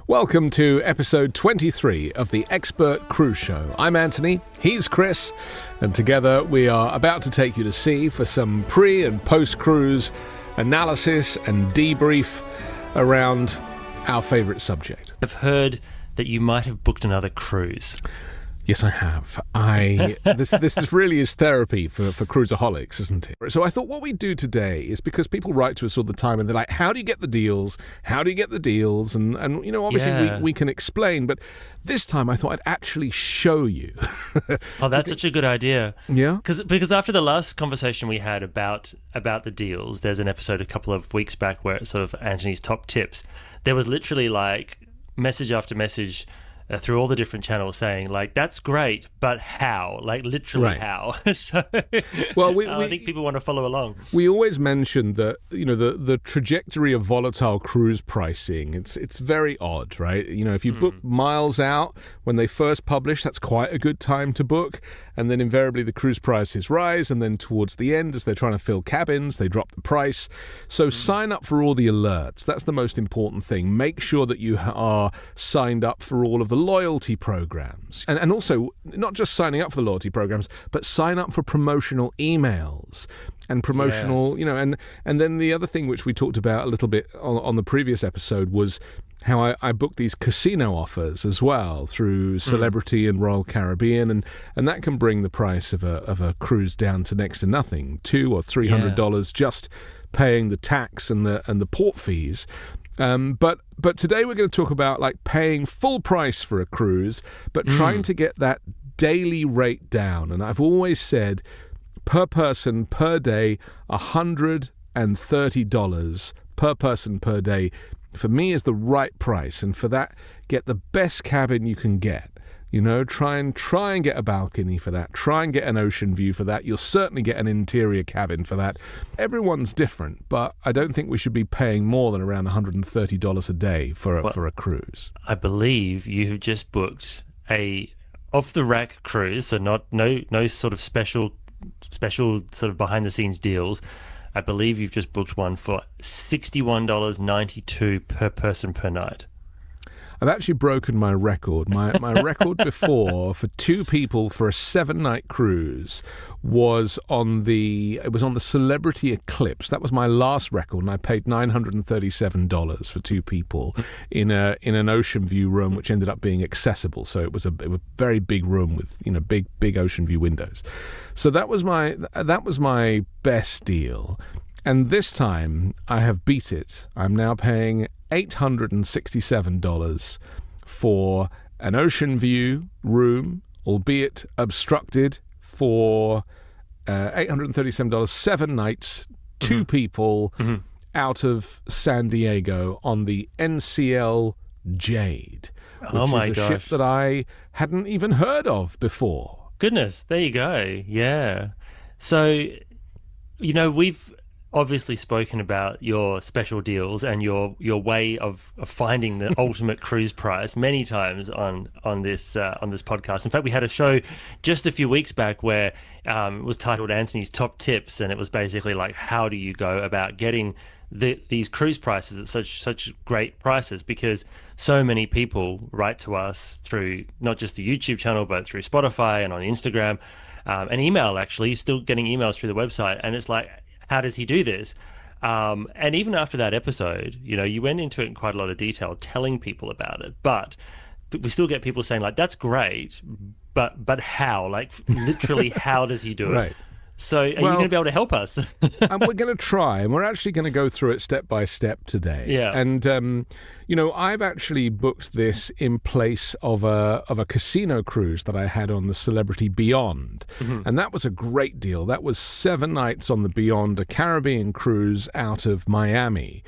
Welcome to episode 23 of the Expert Cruise Show. I'm Anthony, he's Chris, and together we are about to take you to sea for some pre- and post-cruise analysis and debrief around our favourite subject. I've heard that you might have booked another cruise. Yes, I have. This really is therapy for cruiseaholics, isn't it? So I thought what we'd do today is, because people write to us all the time and they're like, how do you get the deals? How do you get the deals? And you know, obviously we can explain, but this time I thought I'd actually show you. Oh, that's such a good idea. Yeah? Because after the last conversation we had about the deals, there's an episode a couple of weeks back where it's sort of Anthony's top tips. There was literally like message after message through all the different channels saying like, that's great, but how? Like literally right. How? So well, I think people want to follow along. We always mention that, you know, the trajectory of volatile cruise pricing, it's very odd, right? You know, if you book miles out when they first publish, that's quite a good time to book. And then invariably the cruise prices rise, and then towards the end, as they're trying to fill cabins, they drop the price. So sign up for all the alerts. That's the most important thing. Make sure that you are signed up for all of the loyalty programs. And also, not just signing up for the loyalty programs, but sign up for promotional emails and promotional, yes. You know, and then the other thing which we talked about a little bit on the previous episode was how I booked these casino offers as well through Celebrity and Royal Caribbean, and that can bring the price of a cruise down to next to nothing, $200 or $300 just paying the tax and the port fees. But today we're going to talk about like paying full price for a cruise, but trying to get that daily rate down. And I've always said per person per day, $130 per person per day. For me is the right price, and for that, get the best cabin you can get. You know, try and get a balcony for that. Try and get an ocean view for that. You'll certainly get an interior cabin for that. Everyone's different, but I don't think we should be paying more than around $130 a day for a cruise. I believe you have just booked a off-the-rack cruise, so no sort of special sort of behind-the-scenes deals. I believe you've just booked one for $61.92 per person per night. I've actually broken my record. My record before for two people for a 7-night cruise was on the Celebrity Eclipse. That was my last record, and I paid $937 for two people in an ocean view room, which ended up being accessible. So it was a very big room with, you know, big ocean view windows. So that was my best deal. And this time I have beat it. I'm now paying $867 for an ocean view room, albeit obstructed, for $837, 7 nights, two people out of San Diego on the NCL Jade, which is a ship that I hadn't even heard of before. Goodness, there you go. Yeah. So, you know, we've obviously spoken about your special deals and your way of finding the ultimate cruise price many times on this podcast. In fact, we had a show just a few weeks back where it was titled Anthony's Top Tips, and it was basically like, how do you go about getting these cruise prices at such great prices, because so many people write to us through not just the YouTube channel but through Spotify and on Instagram and email. Actually, still getting emails through the website, and it's like, how does he do this? And even after that episode, you know, you went into it in quite a lot of detail telling people about it, but we still get people saying like, that's great, but how? Like literally, how does he do it? Right. So are you going to be able to help us? And we're going to try, and we're actually going to go through it step by step today. Yeah. And, you know, I've actually booked this in place of a casino cruise that I had on the Celebrity Beyond. And that was a great deal. That was 7 nights on the Beyond, a Caribbean cruise out of Miami.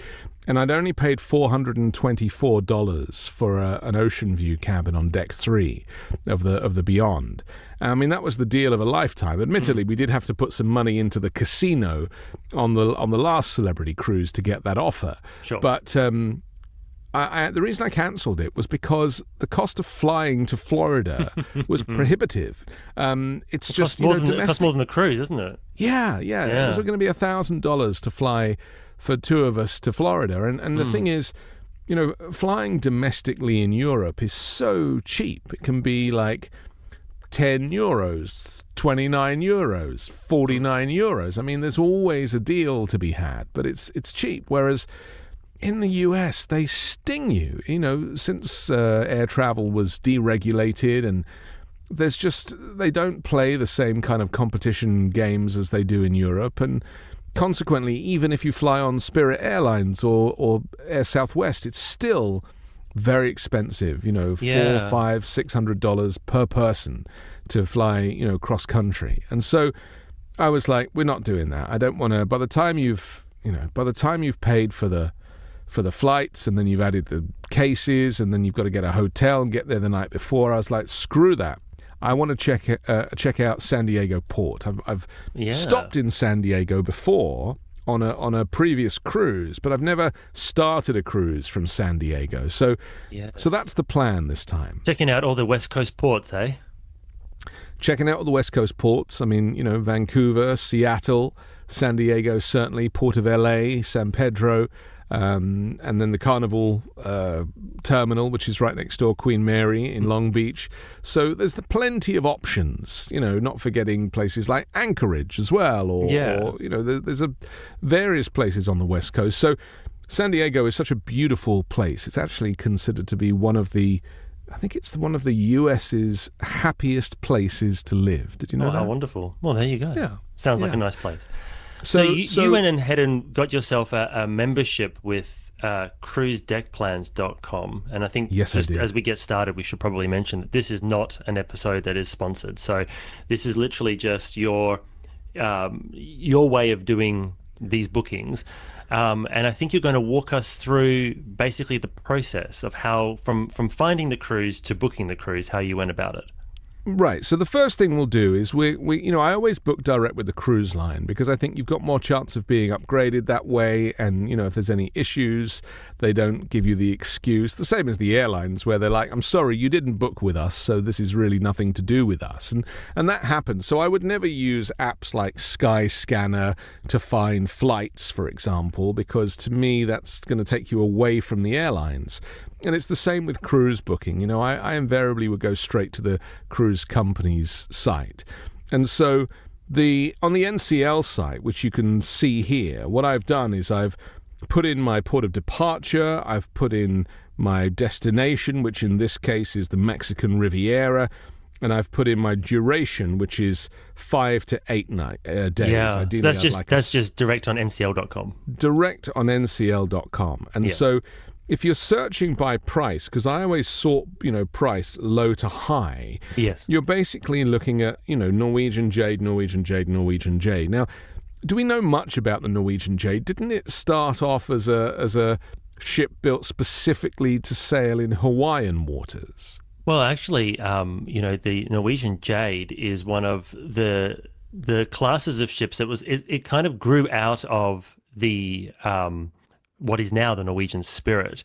And I'd only paid $424 for an ocean view cabin on deck 3 of the Beyond. I mean, that was the deal of a lifetime. Admittedly, we did have to put some money into the casino on the last Celebrity cruise to get that offer. Sure. But the reason I cancelled it was because the cost of flying to Florida was prohibitive. It's just domestic. It costs more than the cruise, isn't it? Yeah. It was going to be $1,000 to fly for 2 of us to Florida, and the thing is, flying domestically in Europe is so cheap. It can be like €10, €29, €49. I mean, there's always a deal to be had, but it's cheap. Whereas in the US, they sting you. Since air travel was deregulated, and they don't play the same kind of competition games as they do in Europe, and consequently, even if you fly on Spirit Airlines or Air Southwest, it's still very expensive, $400, $500, $600 per person to fly, cross country. And so I was like, we're not doing that. I don't want to, by the time you've paid for the flights, and then you've added the cases, and then you've got to get a hotel and get there the night before, I was like, screw that. I want to check out San Diego Port. I've stopped in San Diego before on a previous cruise, but I've never started a cruise from San Diego. So that's the plan this time. Checking out all the West Coast ports, eh? Checking out all the West Coast ports. I mean, Vancouver, Seattle, San Diego, certainly, Port of LA, San Pedro, and then the Carnival terminal, which is right next door, Queen Mary in Long Beach. So there's plenty of options, not forgetting places like Anchorage as well, or there's various places on the West Coast. So San Diego is such a beautiful place. It's actually considered to be one of the US's happiest places to live. Did you know that? How wonderful. Well, there you go. Yeah. Sounds like a nice place. So you went ahead and got yourself a membership with cruisedeckplans.com. And I think as we get started, we should probably mention that this is not an episode that is sponsored. So this is literally just your way of doing these bookings. And I think you're going to walk us through basically the process of how, from finding the cruise to booking the cruise, how you went about it. Right. So the first thing we'll do is I always book direct with the cruise line, because I think you've got more chance of being upgraded that way. And, if there's any issues, they don't give you the excuse. The same as the airlines, where they're like, I'm sorry, you didn't book with us, so this is really nothing to do with us. And that happens. So I would never use apps like Skyscanner to find flights, for example, because to me, that's going to take you away from the airlines. And it's the same with cruise booking. I invariably would go straight to the cruise company's site. And so on the NCL site, which you can see here, what I've done is I've put in my port of departure, I've put in my destination, which in this case is the Mexican Riviera, and I've put in my duration, which is 5 to 8 days. Yeah, so that's just direct on NCL.com. Direct on NCL.com. And so if you're searching by price, because I always sort, price low to high, you're basically looking at, Norwegian Jade, Norwegian Jade, Norwegian Jade. Now, do we know much about the Norwegian Jade? Didn't it start off as a ship built specifically to sail in Hawaiian waters? Well, actually, the Norwegian Jade is one of the classes of ships that it kind of grew out of the what is now the Norwegian Spirit,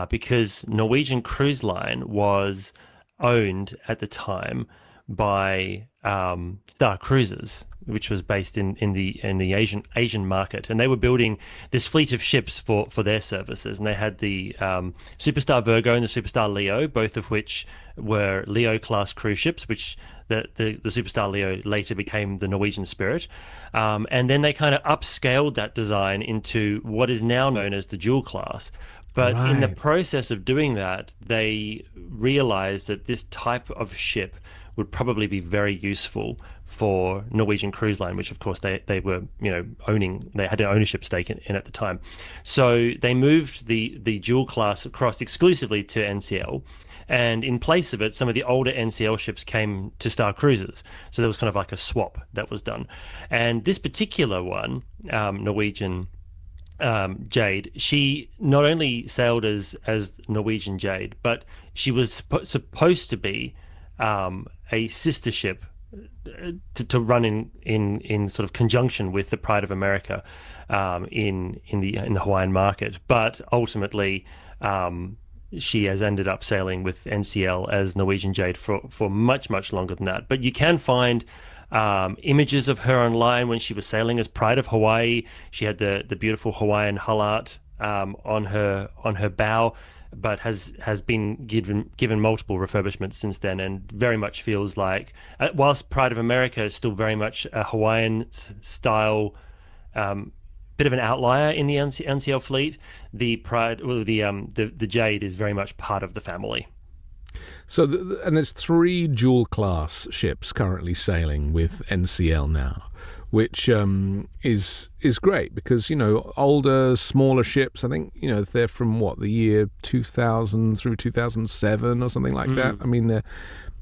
because Norwegian Cruise Line was owned at the time by Star Cruises, which was based in the Asian market, and they were building this fleet of ships for their services. And they had the Superstar Virgo and the Superstar Leo, both of which were Leo class cruise ships, which the Superstar Leo later became the Norwegian Spirit. And then they kind of upscaled that design into what is now known as the Jewel class. But in the process of doing that, they realized that this type of ship would probably be very useful for Norwegian Cruise Line, which of course they were owning. They had an ownership stake in at the time. So they moved the Jewel class across exclusively to NCL. And in place of it, some of the older NCL ships came to Star Cruises. So there was kind of like a swap that was done. And this particular one, Norwegian Jade, she not only sailed as Norwegian Jade, but she was supposed to be a sister ship to run in sort of conjunction with the Pride of America in the Hawaiian market. But ultimately, she has ended up sailing with NCL as Norwegian Jade for much, much longer than that. But you can find images of her online when she was sailing as Pride of Hawaii. She had the beautiful Hawaiian hull art on her bow, but has been given multiple refurbishments since then, and very much feels like, whilst Pride of America is still very much a Hawaiian style, bit of an outlier in the NCL fleet, the Jade is very much part of the family. So, and there's 3 dual class ships currently sailing with NCL now, which is great because, older, smaller ships, I think, they're from the year 2000 through 2007 or something like that. I mean,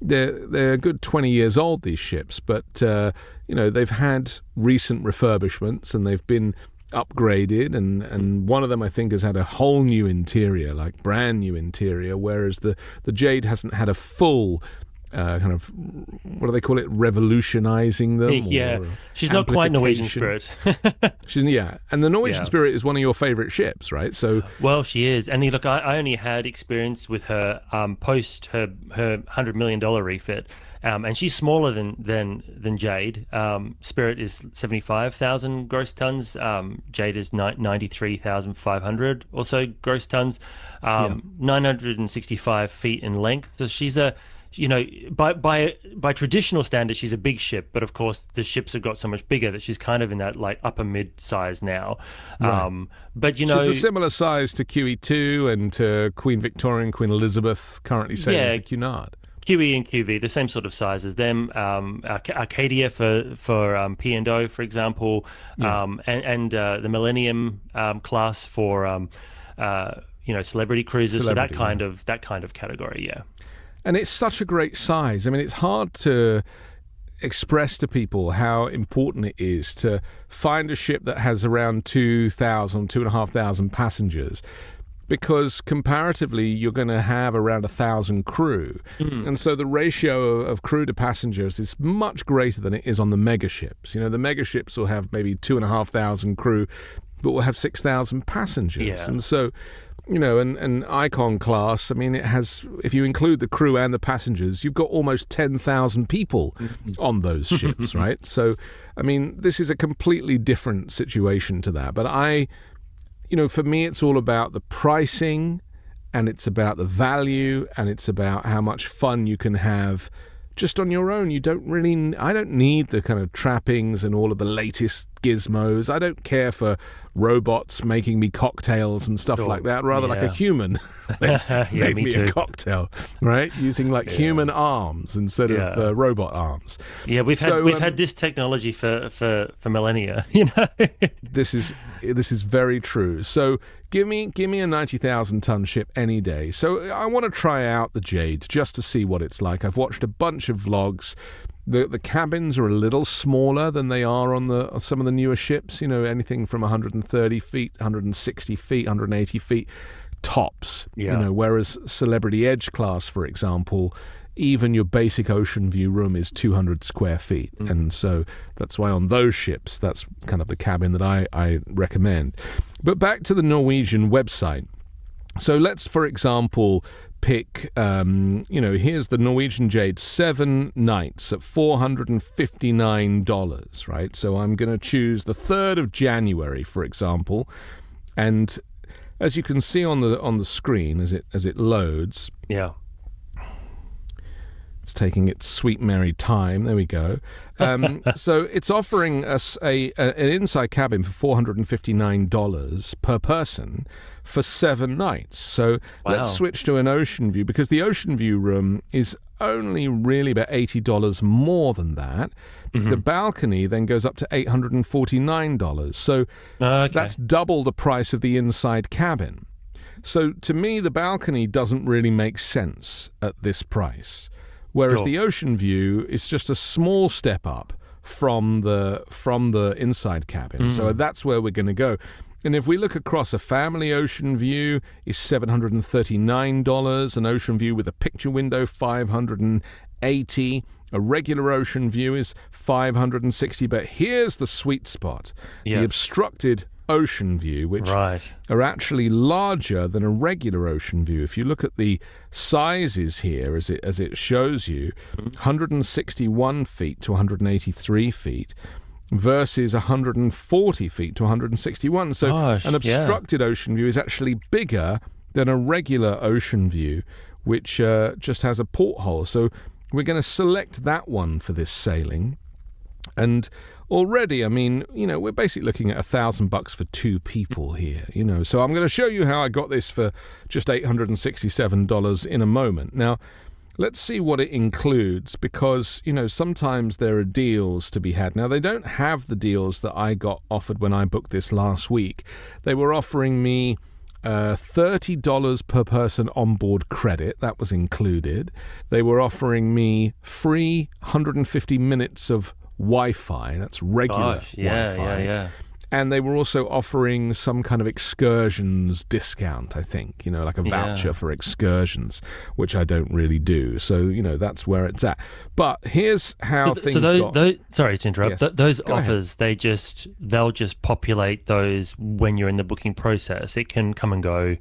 they're a good 20 years old, these ships, but, they've had recent refurbishments and they've been upgraded, and one of them I think has had a whole new interior, like brand new interior, whereas the Jade hasn't had a full kind of, what do they call it, revolutionizing them? Yeah, she's not quite Norwegian Spirit. And the Norwegian Spirit is one of your favorite ships, right? So, well, she is. And look, I only had experience with her post her $100 million refit. And she's smaller than Jade. Spirit is 75,000 gross tons. Jade is 93,500 or so gross tons. 965 feet in length. So she's by traditional standards, she's a big ship. But of course, the ships have got so much bigger that she's kind of in that like upper mid size now. Right. But she's a similar size to QE2 and to Queen Victoria and Queen Elizabeth, currently sailing for Cunard. QE and QV, the same sort of size as them. Arcadia for P&O, for example, and the Millennium class for celebrity cruises. So that kind of category, yeah. And it's such a great size. I mean, it's hard to express to people how important it is to find a ship that has around 2,500 passengers, because comparatively you're going to have around 1,000 crew. And so the ratio of crew to passengers is much greater than it is on the mega ships. The mega ships will have maybe 2,500 crew, but will have 6,000 passengers. And so, an Icon class, I mean, it has, if you include the crew and the passengers, you've got almost 10,000 people on those ships, right? So, I mean, this is a completely different situation to that. But for me, it's all about the pricing, and it's about the value, and it's about how much fun you can have just on your own. I don't need the kind of trappings and all of the latest gizmos. I don't care for robots making me cocktails and stuff like that. Rather like a human made me a cocktail, right? Using human arms instead of robot arms. Yeah, we've had this technology for millennia. This is very true. So give me a 90,000 ton ship any day. So I want to try out the Jade just to see what it's like. I've watched a bunch of vlogs. The cabins are a little smaller than they are on some of the newer ships. Anything from 130 feet, 160 feet, 180 feet tops. Whereas Celebrity Edge class, for example, even your basic ocean view room is 200 square feet. And so that's why on those ships, that's kind of the cabin that I recommend. But back to the Norwegian website. So let's, for example, pick, here's the Norwegian Jade, 7 nights at $459, right? So I'm going to choose the 3rd of January, for example. And as you can see on the screen as it loads. Yeah. It's taking its sweet merry time. There we go. So it's offering us an inside cabin for $459 per person for 7 nights. So let's switch to an ocean view, because the ocean view room is only really about $80 more than that. The balcony then goes up to $849. So that's double the price of the inside cabin. So to me, the balcony doesn't really make sense at this price. Whereas the ocean view is just a small step up from the inside cabin. So that's where we're going to go. And if we look across, a family ocean view is $739. An ocean view with a picture window, $580. A regular ocean view is $560. But here's the sweet spot: the obstructed ocean view, which are actually larger than a regular ocean view. If you look at the sizes here, as it shows you, 161 feet to 183 feet. versus 140 feet to 161. So Gosh, an obstructed ocean view is actually bigger than a regular ocean view, which just has a porthole. So we're going to select that one for this sailing. And already, I mean, we're basically looking at $1,000 for 2 people here, So I'm going to show you how I got this for just $867 in a moment. Now, let's see what it includes, because, sometimes there are deals to be had. Now, they don't have the deals that I got offered when I booked this last week. They were offering me $30 per person onboard credit. That was included. They were offering me free 150 minutes of Wi-Fi. That's regular Wi-Fi. Yeah. And they were also offering some kind of excursions discount, I think, like a voucher for excursions, which I don't really do. So, that's where it's at. But here's how things got... Sorry to interrupt. Yes. Those Go offers, they'll just populate those when you're in the booking process. It can come and go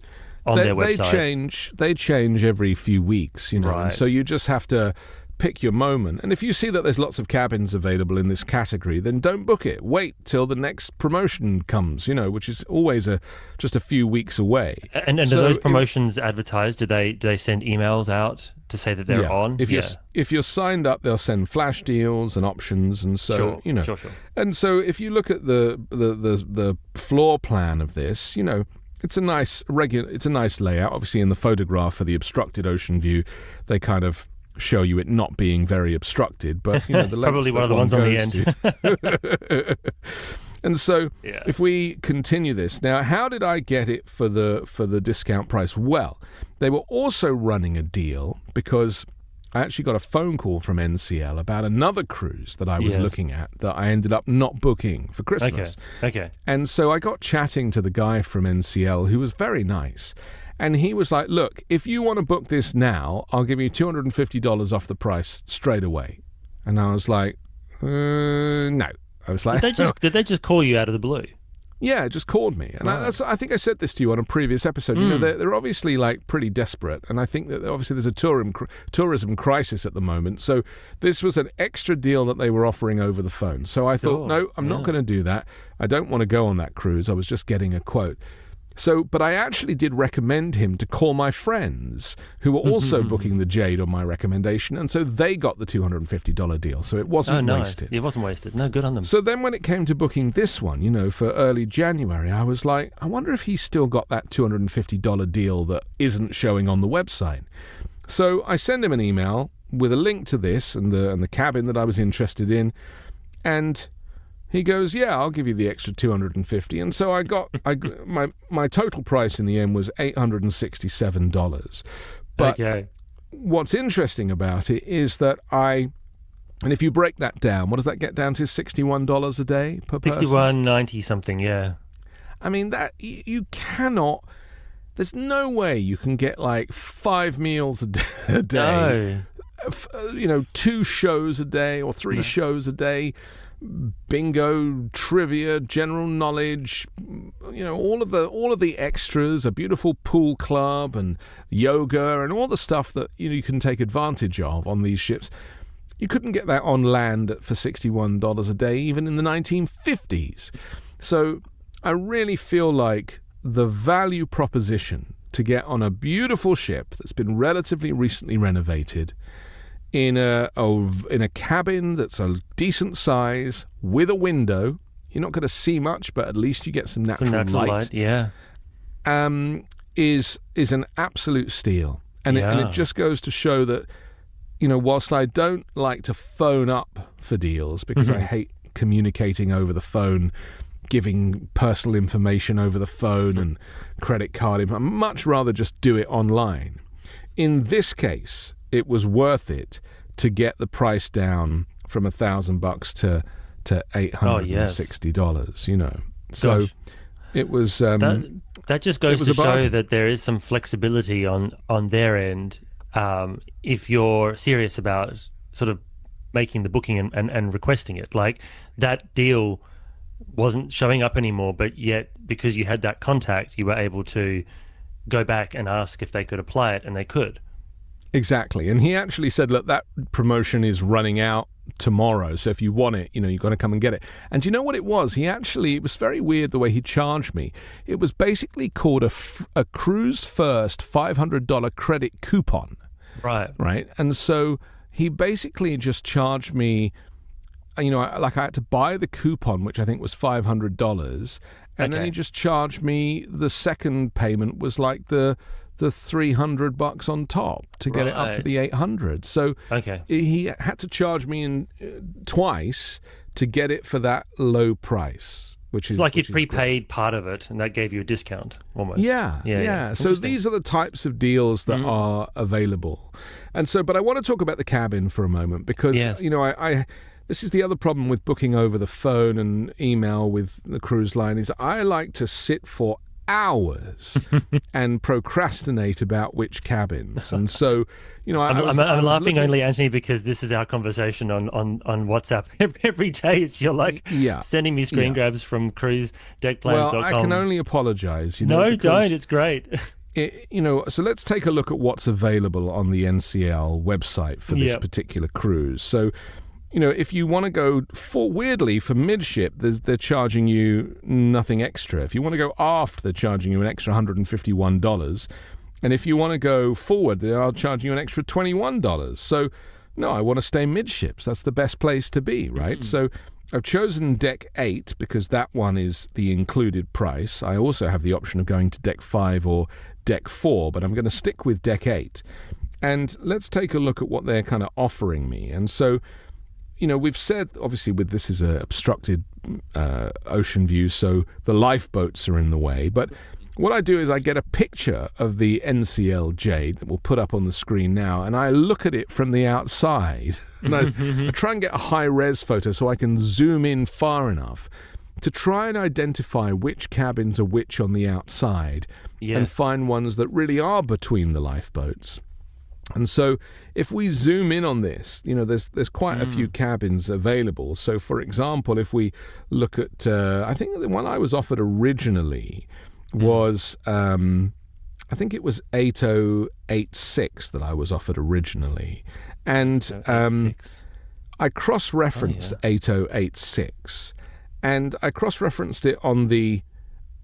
on their website. They change every few weeks, Right. And so you just have to pick your moment. And if you see that there's lots of cabins available in this category, then don't book it. Wait till the next promotion comes, which is always just a few weeks away. And are those promotions advertised? Do they send emails out to say that they're on? If you're signed up, they'll send flash deals and options, and so Sure. And so if you look at the floor plan of this, it's a nice layout. Obviously, in the photograph for the obstructed ocean view, they kind of show you it not being very obstructed, but the probably one of the ones on the end. And so if we continue this now, how did I get it for the discount price? Well, they were also running a deal, because I actually got a phone call from NCL about another cruise that I was looking at that I ended up not booking for Christmas. Okay. And so I got chatting to the guy from NCL, who was very nice. And he was like, look, if you want to book this now, I'll give you $250 off the price straight away. And I was like, no. I was like, did they just call you out of the blue? Yeah, just called me. And I think I said this to you on a previous episode. They're obviously like pretty desperate. And I think that obviously there's a tourism crisis at the moment. So this was an extra deal that they were offering over the phone. So I thought, no, I'm not going to do that. I don't want to go on that cruise. I was just getting a quote. So, but I actually did recommend him to call my friends who were also booking the Jade on my recommendation, and so they got the $250 deal. So it wasn't wasted. It wasn't wasted. No, good on them. So then when it came to booking this one, for early January, I was like, I wonder if he's still got that $250 deal that isn't showing on the website. So I send him an email with a link to this and the cabin that I was interested in, and he goes, yeah, I'll give you the extra $250. And so my total price in the end was $867. But what's interesting about it is that and if you break that down, what does that get down to? $61 a day per person? $61.90 something, yeah. I mean, that you cannot... There's no way you can get like 5 meals a day. No. 2 shows a day or 3 shows a day. Bingo, trivia, general knowledge, all of the extras, a beautiful pool club and yoga and all the stuff that you can take advantage of on these ships. You couldn't get that on land for $61 a day, even in the 1950s. So I really feel like the value proposition to get on a beautiful ship that's been relatively recently renovated in a cabin that's a decent size with a window. You're not going to see much, but at least you get some natural light. Yeah. Is an absolute steal. And it just goes to show that, whilst I don't like to phone up for deals because I hate communicating over the phone, giving personal information over the phone and credit card info, I'd much rather just do it online. In this case, it was worth it to get the price down from $1,000 to $860. So Gosh. It was that just goes to show that there is some flexibility on their end if you're serious about sort of making the booking and requesting it. Like that deal wasn't showing up anymore, but yet because you had that contact, you were able to go back and ask if they could apply it, and they could. Exactly. And he actually said, look, that promotion is running out tomorrow. So if you want it, you've got to come and get it. And do you know what it was? It was very weird the way he charged me. It was basically called a Cruise First $500 credit coupon. Right. And so he basically just charged me, I had to buy the coupon, which I think was $500. And then he just charged me, the second payment was like the $300 on top to get it up to the $800. So he had to charge me twice to get it for that low price, which is like you prepaid part of it, and that gave you a discount almost. Yeah. So these are the types of deals that are available. And so, but I want to talk about the cabin for a moment because this is the other problem with booking over the phone and email with the cruise line is I like to sit for hours and procrastinate about which cabins. And so, I'm laughing only, Anthony, because this is our conversation on WhatsApp every day. It's sending me screen grabs from cruisedeckplans.com. Well, I can only apologize. No, don't. It's great. So let's take a look at what's available on the NCL website for this particular cruise. So, if you want to go weirdly for midship, they're charging you nothing extra. If you want to go aft, they're charging you an extra $151. And if you want to go forward, they are charging you an extra $21. So, no, I want to stay midships. That's the best place to be, right? So I've chosen deck 8 because that one is the included price. I also have the option of going to deck 5 or deck 4, but I'm going to stick with deck 8. And let's take a look at what they're kind of offering me. And so, we've said, obviously, with this is a obstructed ocean view, so the lifeboats are in the way. But what I do is I get a picture of the NCL Jade that we'll put up on the screen now, and I look at it from the outside. And I try and get a high-res photo so I can zoom in far enough to try and identify which cabins are which on the outside and find ones that really are between the lifeboats. And so if we zoom in on this, there's quite a few cabins available. So, for example, if we look at, I think the one I was offered originally was, I think it was 8086 that I was offered originally. And I cross-referenced 8086, and I cross-referenced it on the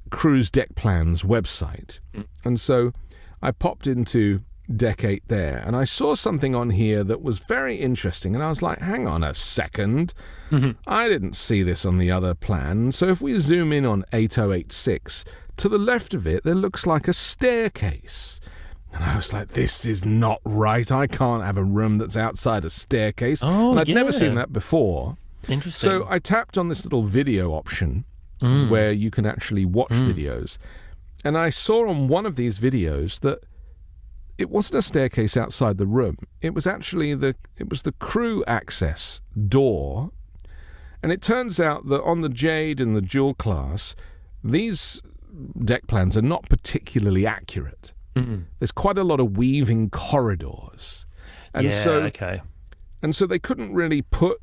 Cruise Deck Plans website. And so I popped into deck 8 there, and I saw something on here that was very interesting, and I was like, hang on a second, I didn't see this on the other plan. So if we zoom in on 8086, to the left of it there looks like a staircase, and I was like, this is not right. I can't have a room that's outside a staircase. And I'd never seen that before. Interesting. So I tapped on this little video option where you can actually watch videos, and I saw on one of these videos that it wasn't a staircase outside the room. It was actually the crew access door. And it turns out that on the Jade and the Jewel class, these deck plans are not particularly accurate. There's quite a lot of weaving corridors. And so they couldn't really put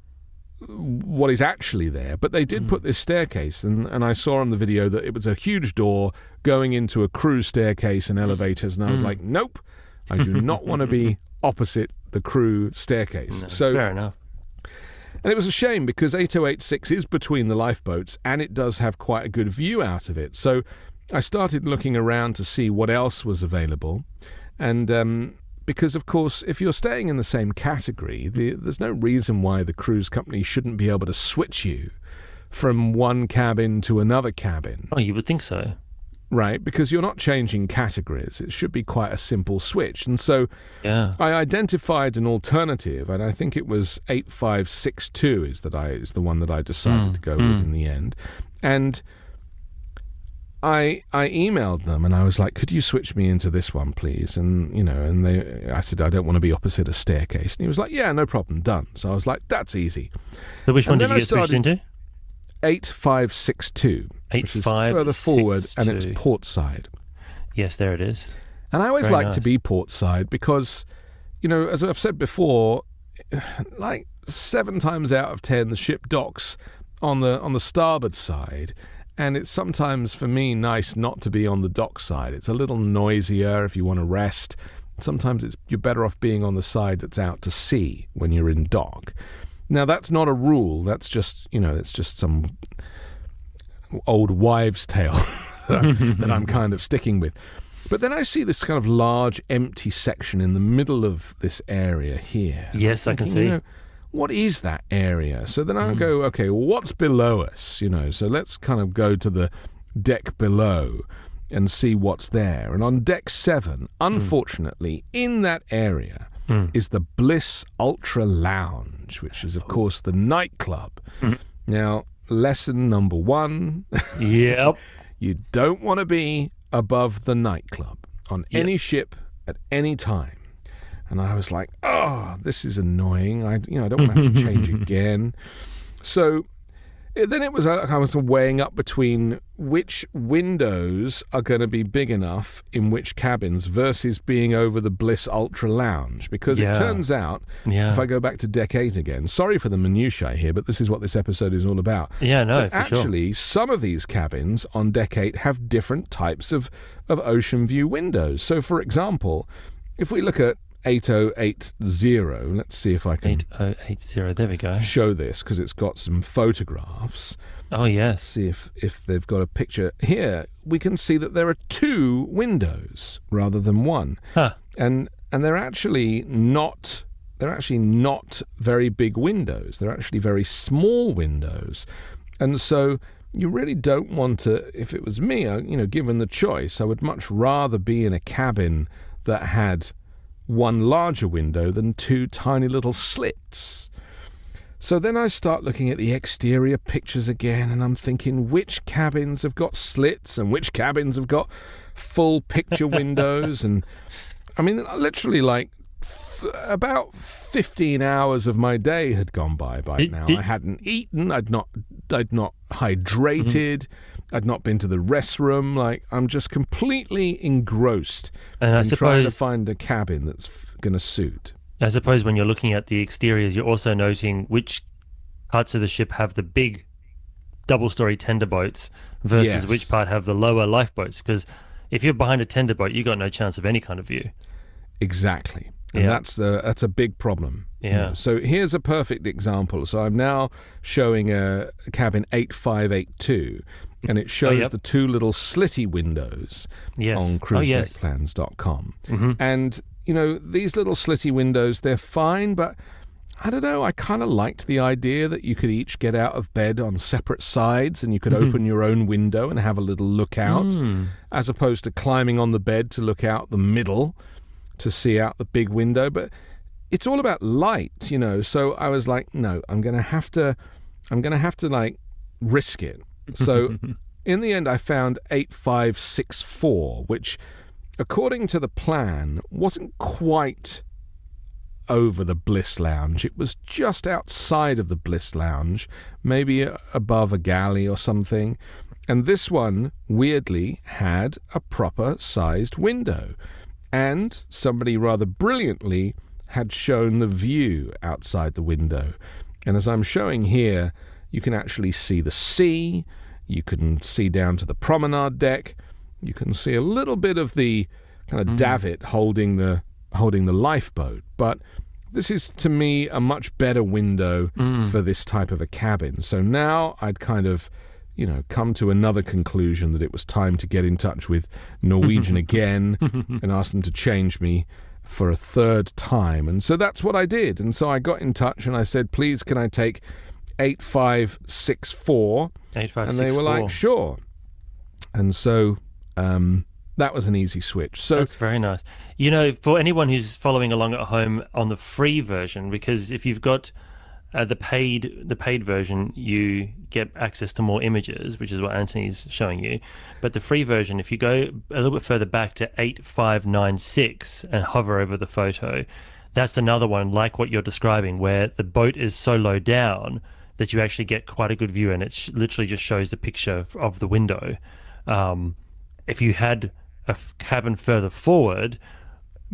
what is actually there, but they did put this staircase, and I saw on the video that it was a huge door going into a crew staircase and elevators, and I was like, nope, I do not want to be opposite the crew staircase. So fair enough. And it was a shame because 8086 is between the lifeboats, and it does have quite a good view out of it. So I started looking around to see what else was available, and because, of course, if you're staying in the same category, there's no reason why the cruise company shouldn't be able to switch you from one cabin to another cabin. Oh, you would think so. Right, because you're not changing categories. It should be quite a simple switch. And so I identified an alternative, and I think it was 8562 is the one that I decided to go with in the end. And I emailed them, and I was like, could you switch me into this one, please? And, I said, I don't want to be opposite a staircase. And he was like, yeah, no problem, done. So I was like, that's easy. So which one did you get switched into? 8562, which is further forward, and it's port side. Yes, there it is. And I always like to be port side because, as I've said before, like 7 times out of 10, the ship docks on the starboard side, and it's sometimes for me nice not to be on the dock side. It's a little noisier if you want to rest. Sometimes you're better off being on the side that's out to sea when you're in dock. Now, that's not a rule. That's just, it's just some old wives' tale that I'm kind of sticking with. But then I see this kind of large empty section in the middle of this area here. Yes, I can see. What is that area? So then I go, okay, well, what's below us? So let's kind of go to the deck below and see what's there. And on deck 7, unfortunately, in that area is the Bliss Ultra Lounge, which is, of course, the nightclub. Now, lesson number 1. Yep. You don't want to be above the nightclub on any ship at any time. And I was like, oh, this is annoying. I don't want to have to change again. So then I was weighing up between which windows are going to be big enough in which cabins versus being over the Bliss Ultra Lounge. Because it turns out, if I go back to deck 8 again, sorry for the minutiae here, but this is what this episode is all about. Yeah, no, but actually, some of these cabins on deck 8 have different types of ocean view windows. So, for example, if we look at 8080, let's see if I can 8080, there we go. Show this because it's got some photographs. Oh yes. See if they've got a picture here. We can see that there are 2 windows rather than 1. And they're actually not very big windows. They're actually very small windows. And so you really don't want to, if it was me, given the choice, I would much rather be in a cabin that had 1 larger window than 2 tiny little slits. So then I start looking at the exterior pictures again, and I'm thinking which cabins have got slits and which cabins have got full picture windows. And I mean, literally like about 15 hours of my day had gone by now. I hadn't eaten, I'd not hydrated, I'd not been to the restroom. Like, I'm just completely engrossed in trying to find a cabin that's going to suit. I suppose when you're looking at the exteriors, you're also noting which parts of the ship have the big double-story tender boats versus which part have the lower lifeboats. Because if you're behind a tender boat, you've got no chance of any kind of view. Exactly. And that's a big problem. Yeah. So here's a perfect example. So I'm now showing a cabin 8582, and it shows the 2 little slitty windows on cruisedeckplans.com. And, these little slitty windows, they're fine, but I don't know, I kind of liked the idea that you could each get out of bed on separate sides and you could open your own window and have a little look out, as opposed to climbing on the bed to look out the middle to see out the big window. But it's all about light, so I was like, no, I'm going to have to like risk it. So in the end I found 8564, which according to the plan wasn't quite over the Bliss Lounge. It was just outside of the Bliss Lounge, maybe above a galley or something. And this one weirdly had a proper sized window. And somebody rather brilliantly had shown the view outside the window. And as I'm showing here, you can actually see the sea, you can see down to the promenade deck, you can see a little bit of the kind of davit holding the lifeboat. But this is, to me, a much better window for this type of a cabin. So now I'd kind of come to another conclusion that it was time to get in touch with Norwegian again and ask them to change me for a 3rd time. And so that's what I did. And so I got in touch and I said, please, can I take 8564? 8564. And they were like, sure. And so that was an easy switch. So that's very nice. For anyone who's following along at home on the free version, because if you've got the paid version, you get access to more images, which is what Anthony's showing you. But the free version, if you go a little bit further back to 8596 and hover over the photo, that's another one like what you're describing, where the boat is so low down that you actually get quite a good view, and it literally just shows the picture of the window. If you had a cabin further forward,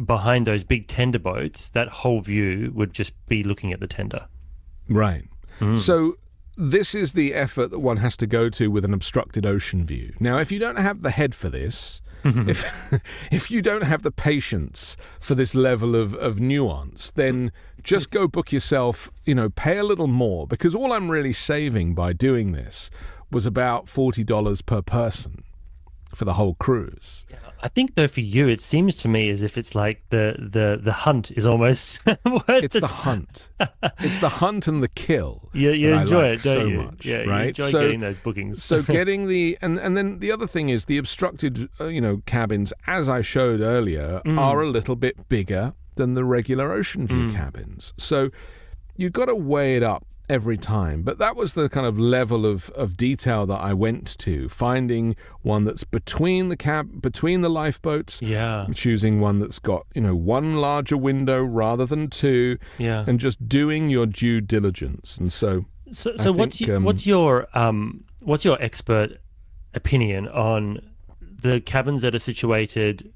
behind those big tender boats, that whole view would just be looking at the tender. Right. So this is the effort that one has to go to with an obstructed ocean view. Now, if you don't have the head for this, if you don't have the patience for this level of nuance, then just go book yourself, pay a little more, because all I'm really saving by doing this was about $40 per person for the whole cruise. I think though for you, it seems to me as if it's like the hunt is almost worth It's the hunt. It's the hunt and the kill. You enjoy it, don't so you? much, Yeah, right? you enjoy getting those bookings. So getting and then the other thing is the obstructed, cabins, as I showed earlier, are a little bit bigger than the regular ocean view cabins. So you've got to weigh it up every time. But that was the kind of level of detail that I went to, finding one that's between the lifeboats, choosing one that's got, one larger window rather than two, and just doing your due diligence. And so what's your expert opinion on the cabins that are situated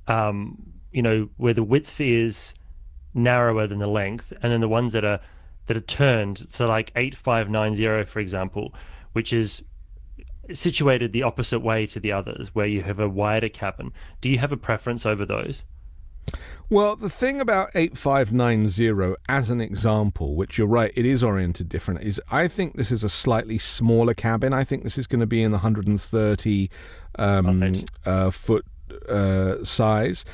where the width is narrower than the length, and then the ones that are turned, so like 8590, for example, which is situated the opposite way to the others, where you have a wider cabin. Do you have a preference over those? Well, the thing about 8590 as an example, which you're right, it is oriented different, is I think this is a slightly smaller cabin. I think this is going to be in the 130 foot size.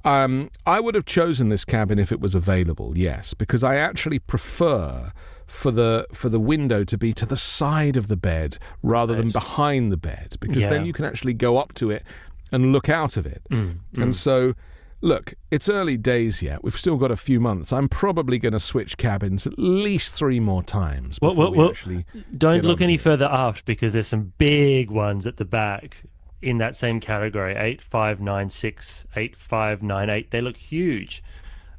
I would have chosen this cabin if it was available, yes, because I actually prefer for the window to be to the side of the bed rather than behind the bed, because then you can actually go up to it and look out of it. And so, look, it's early days yet. We've still got a few months. I'm probably going to switch cabins at least 3 more times before we actually don't look any further aft, because there's some big ones at the back in that same category, 8596, 8598. They look huge.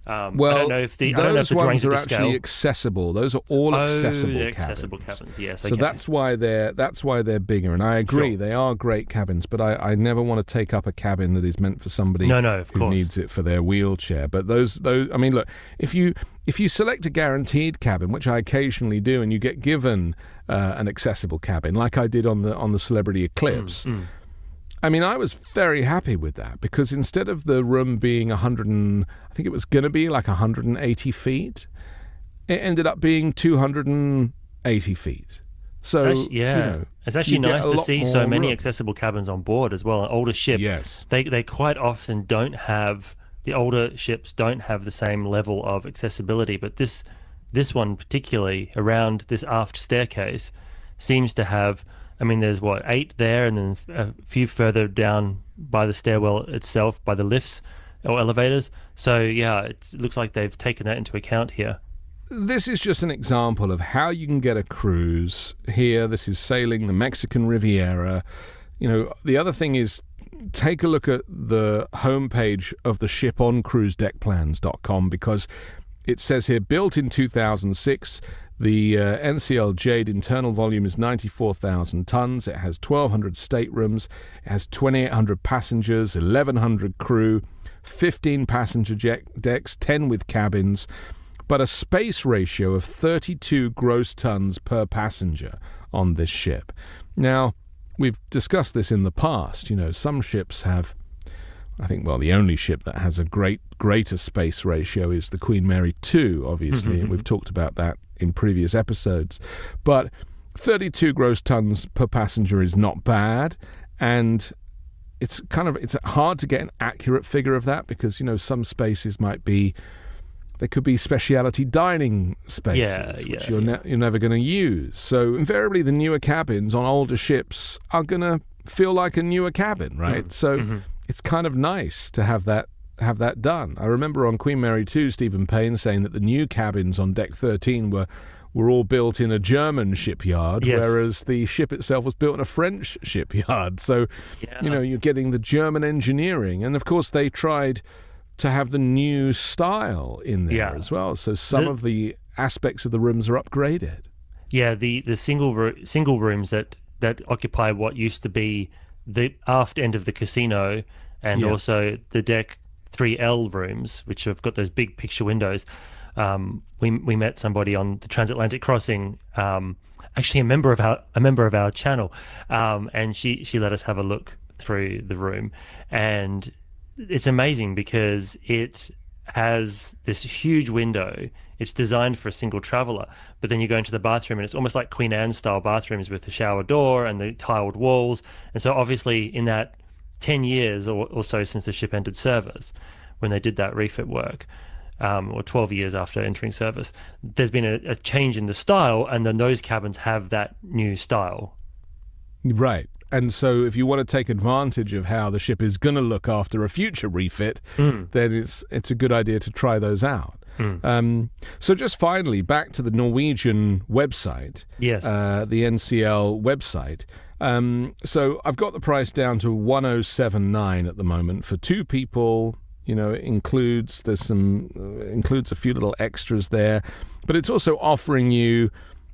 I don't know if the those ones are actually scale. accessible. Those are all accessible cabins. Accessible cabins, yes. So that's why they're bigger. And I agree, they are great cabins. But I never want to take up a cabin that is meant for somebody who needs it for their wheelchair. But those. I mean, look, if you select a guaranteed cabin, which I occasionally do, and you get given an accessible cabin, like I did on the Celebrity Eclipse. I mean, I was very happy with that, because instead of the room being 180 feet, it ended up being 280 feet. So, it's actually nice to see so many accessible cabins on board as well. An older ship, they quite often don't have, the older ships don't have the same level of accessibility, but this one particularly, around this aft staircase, seems to have, I mean, there's 8 there, and then a few further down by the stairwell itself, by the lifts or elevators. So, it looks like they've taken that into account here. This is just an example of how you can get a cruise here. This is sailing the Mexican Riviera. The other thing is, take a look at the homepage of the ship on cruisedeckplans.com, because it says here, built in 2006, the NCL Jade internal volume is 94,000 tons. It has 1,200 staterooms. It has 2,800 passengers, 1,100 crew, 15 passenger decks, 10 with cabins, but a space ratio of 32 gross tons per passenger on this ship. Now, we've discussed this in the past. Some ships have, I think, the only ship that has a greater space ratio is the Queen Mary 2, obviously, and we've talked about that in previous episodes. But 32 gross tons per passenger is not bad, and it's hard to get an accurate figure of that, because some spaces there could be speciality dining spaces which you're never going to use. So invariably the newer cabins on older ships are going to feel like a newer cabin, right? It's kind of nice to have that done. I remember on Queen Mary 2, Stephen Payne saying that the new cabins on Deck 13 were all built in a German shipyard, whereas the ship itself was built in a French shipyard. So, you're getting the German engineering. And, of course, they tried to have the new style in there as well. So some of the aspects of the rooms are upgraded. Yeah, the single rooms that occupy what used to be the aft end of the casino, and also the Deck 3L rooms, which have got those big picture windows. We met somebody on the transatlantic crossing, actually a member of our channel, and she let us have a look through the room, and it's amazing because it has this huge window. It's designed for a single traveler, but then you go into the bathroom and it's almost like Queen Anne style bathrooms with the shower door and the tiled walls. And so obviously in that 10 years or so since the ship entered service, when they did that refit work, or 12 years after entering service, there's been a change in the style, and then those cabins have that new style. Right. And so if you want to take advantage of how the ship is going to look after a future refit, then it's a good idea to try those out. So just finally, back to the Norwegian website, yes, the NCL website. So I've got the price down to 1,079 at the moment for 2 people. You know, it includes a few little extras there, but it's also offering you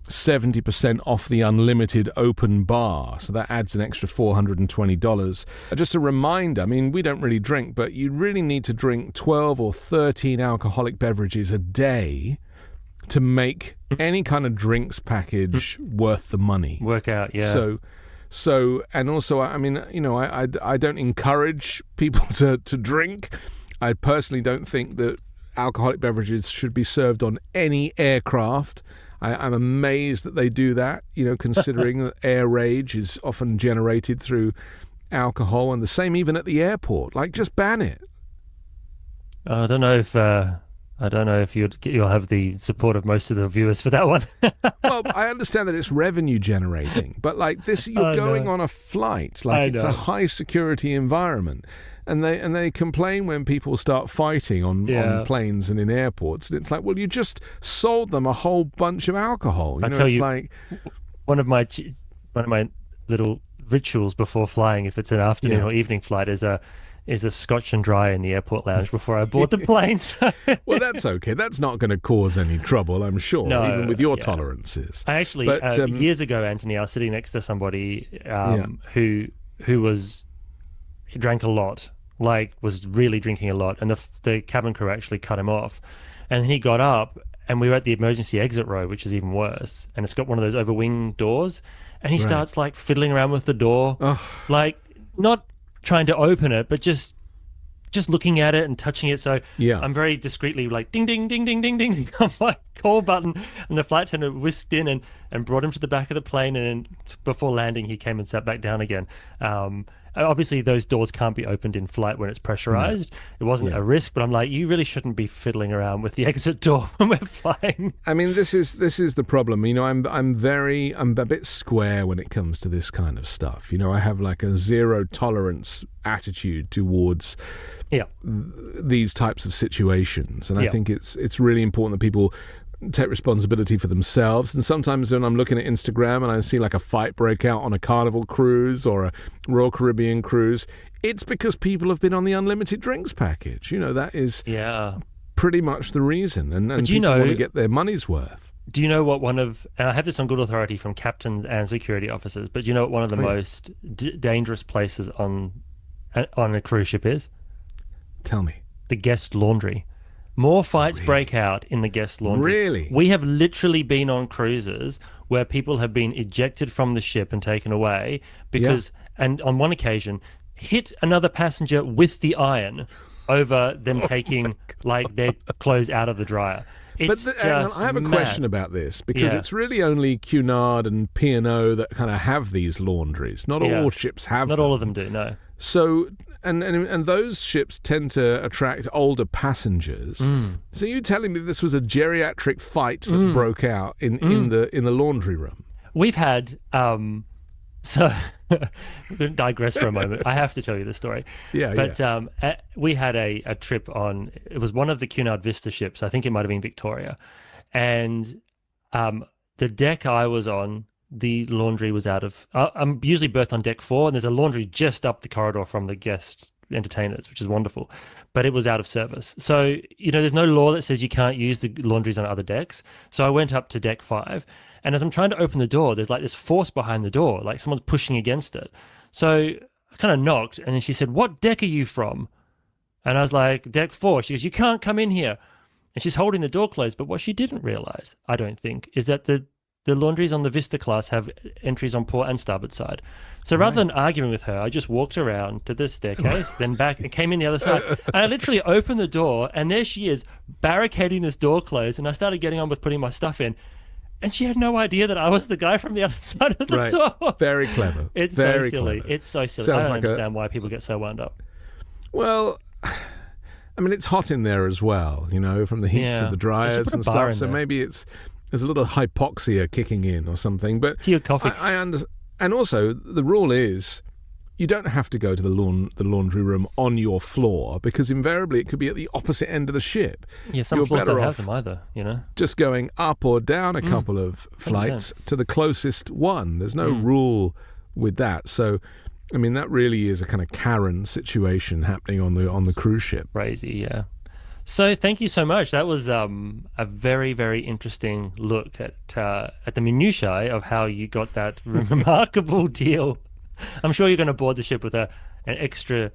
70% off the unlimited open bar, so that adds an extra $420. Just a reminder, I mean, we don't really drink, but you really need to drink 12 or 13 alcoholic beverages a day to make any kind of drinks package worth the money. Work out, yeah. So, and also, I mean, you know, I don't encourage people to drink. I personally don't think that alcoholic beverages should be served on any aircraft. I'm amazed that they do that, you know, considering that air rage is often generated through alcohol, and the same even at the airport. Like, just ban it. I don't know if you'll have the support of most of the viewers for that one. Well, I understand that it's revenue generating, but like this, you're going on a flight, like it's a high security environment. And they complain when people start fighting on planes and in airports. And it's like, well, you just sold them a whole bunch of alcohol. Like one of my little rituals before flying, if it's an afternoon or evening flight, is a Scotch and dry in the airport lounge before I board the plane. So. Well, that's okay. That's not going to cause any trouble, I'm sure, even with your tolerances. I actually, years ago, Anthony, I was sitting next to somebody who drank a lot. Like, was really drinking a lot, and the cabin crew actually cut him off, and he got up, and we were at the emergency exit row, which is even worse, and it's got one of those overwing doors, and he starts like fiddling around with the door, like not trying to open it, but just looking at it and touching it. So I'm very discreetly like ding ding ding ding ding ding on my call button, and the flight attendant whisked in and brought him to the back of the plane, and before landing he came and sat back down again. Obviously, those doors can't be opened in flight when it's pressurized. No. It wasn't a risk, but I'm like, you really shouldn't be fiddling around with the exit door when we're flying. I mean, this is the problem. You know, I'm a bit square when it comes to this kind of stuff. You know, I have like a zero tolerance attitude towards these types of situations, and I think it's really important that people take responsibility for themselves. And sometimes when I'm looking at Instagram and I see like a fight break out on a Carnival cruise or a Royal Caribbean cruise, it's because people have been on the unlimited drinks package. You know, that is pretty much the reason. And people want to get their money's worth. Do you know what and I have this on good authority from captains and security officers, but do you know what one of the most dangerous places on a cruise ship is? Tell me. The guest laundry. More fights break out in the guest laundry. Really? We have literally been on cruises where people have been ejected from the ship and taken away because, and on one occasion, hit another passenger with the iron over them taking like their clothes out of the dryer. It's I have a question about this because it's really only Cunard and P&O that kind of have these laundries. Not all ships have them. Not all of them do, no. So, and those ships tend to attract older passengers. So you're telling me this was a geriatric fight that broke out in the laundry room? We've had so digress for a moment. I have to tell you the story. We had a trip on. It was one of the Cunard Vista ships. I think it might have been Victoria, and the deck I was on, the laundry was out of... I'm usually berthed on deck 4, and there's a laundry just up the corridor from the guest entertainers, which is wonderful, but it was out of service. So, you know, there's no law that says you can't use the laundries on other decks. So I went up to deck 5, and as I'm trying to open the door, there's like this force behind the door, like someone's pushing against it. So I kind of knocked, and then she said, "What deck are you from?" And I was like, "Deck 4. She goes, "You can't come in here." And she's holding the door closed, but what she didn't realize, I don't think, is that the the laundries on the Vista class have entries on port and starboard side. So rather than arguing with her, I just walked around to the staircase, then back and came in the other side. And I literally opened the door, and there she is, barricading this door closed. And I started getting on with putting my stuff in. And she had no idea that I was the guy from the other side of the door. Very clever. It's very so silly. clever. It's so silly. Sounds I don't like understand why people get so wound up. Well, I mean, it's hot in there as well, from the heats of the dryers and stuff. So maybe there's a little hypoxia kicking in or something. But tea or coffee. I understand. And also, the rule is you don't have to go to the laundry room on your floor, because invariably it could be at the opposite end of the ship. Yeah, some You're floors better don't off have them either, just going up or down a couple of flights 100%. to the closest one. There's no rule with that. So, I mean, that really is a kind of Karen situation happening on the cruise ship. Crazy, yeah. So thank you so much. That was a very, very interesting look at the minutiae of how you got that remarkable deal. I'm sure you're going to board the ship with an extra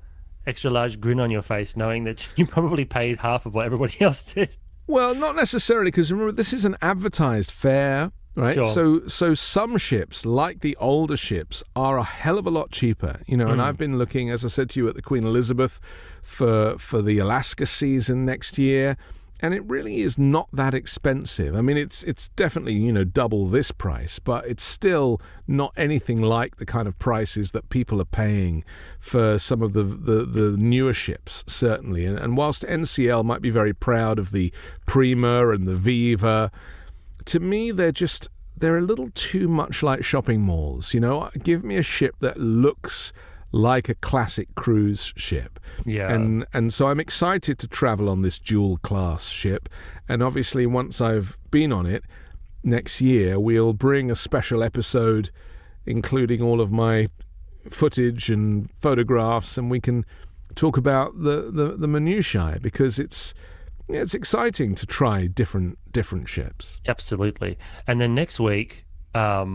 large grin on your face, knowing that you probably paid half of what everybody else did. Well, not necessarily, because remember, this is an advertised fare, right? Sure. So some ships, like the older ships, are a hell of a lot cheaper, and I've been looking, as I said to you, at the Queen Elizabeth for the Alaska season next year, and it really is not that expensive. I mean, it's definitely, double this price, but it's still not anything like the kind of prices that people are paying for some of the newer ships, certainly. And whilst NCL might be very proud of the Prima and the Viva, to me, they're a little too much like shopping malls. Give me a ship that looks like a classic cruise ship. Yeah. And so I'm excited to travel on this dual class ship. And obviously, once I've been on it next year, we'll bring a special episode including all of my footage and photographs, and we can talk about the minutiae, because it's exciting to try different ships. Absolutely. And then next week, we're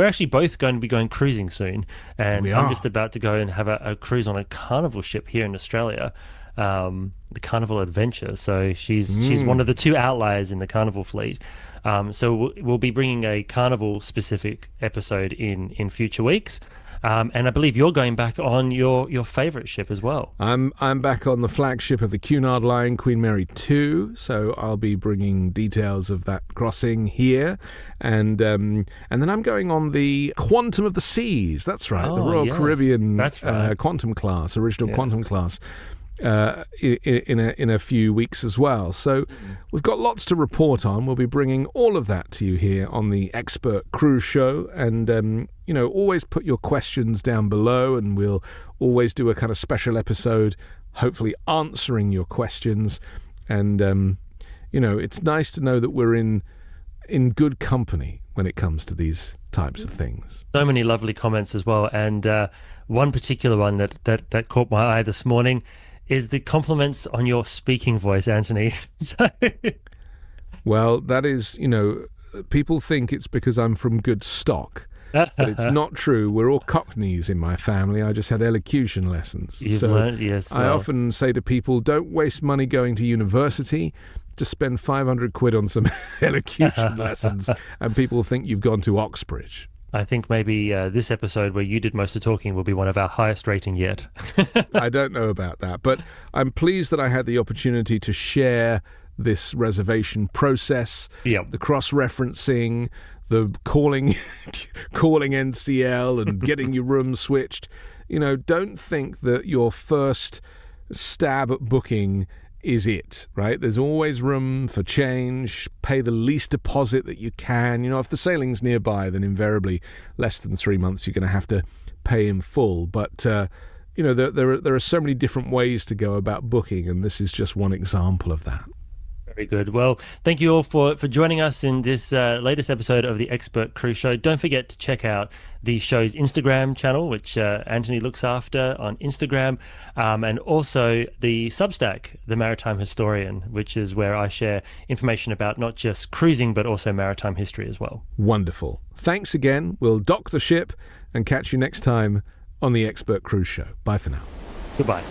actually both going to be going cruising soon, and I'm just about to go and have a cruise on a Carnival ship here in Australia, the Carnival Adventure. So she's one of the two outliers in the Carnival fleet. So we'll be bringing a Carnival specific episode in future weeks. And I believe you're going back on your favourite ship as well. I'm back on the flagship of the Cunard Line, Queen Mary 2, so I'll be bringing details of that crossing here, and then I'm going on the Quantum of the Seas. That's right, the Royal Caribbean. That's right. Quantum class, original Quantum class. In a few weeks as well. So we've got lots to report on. We'll be bringing all of that to you here on the Expert Cruise Show, and always put your questions down below, and we'll always do a kind of special episode, hopefully answering your questions. And it's nice to know that we're in good company when it comes to these types of things. So many lovely comments as well, and one particular one that caught my eye this morning is the compliments on your speaking voice, Anthony. Well, that is, people think it's because I'm from good stock, but it's not true. We're all Cockneys in my family. I just had elocution lessons. You've learned, yes. I often say to people, don't waste money going to university. Just spend 500 quid on some elocution lessons, and people think you've gone to Oxbridge. I think maybe this episode where you did most of the talking will be one of our highest rating yet. I don't know about that, but I'm pleased that I had the opportunity to share this reservation process, the cross-referencing, the calling NCL and getting your room switched. Don't think that your first stab at booking is it, right? There's always room for change. Pay the least deposit that you can. If the sailing's nearby, then invariably less than 3 months you're going to have to pay in full. But there are so many different ways to go about booking, and this is just one example of that. Very good. Well, thank you all for joining us in this latest episode of the Expert Cruise Show. Don't forget to check out the show's Instagram channel, which Anthony looks after on Instagram, and also the Substack, The Maritime Historian, which is where I share information about not just cruising, but also maritime history as well. Wonderful. Thanks again. We'll dock the ship and catch you next time on the Expert Cruise Show. Bye for now. Goodbye.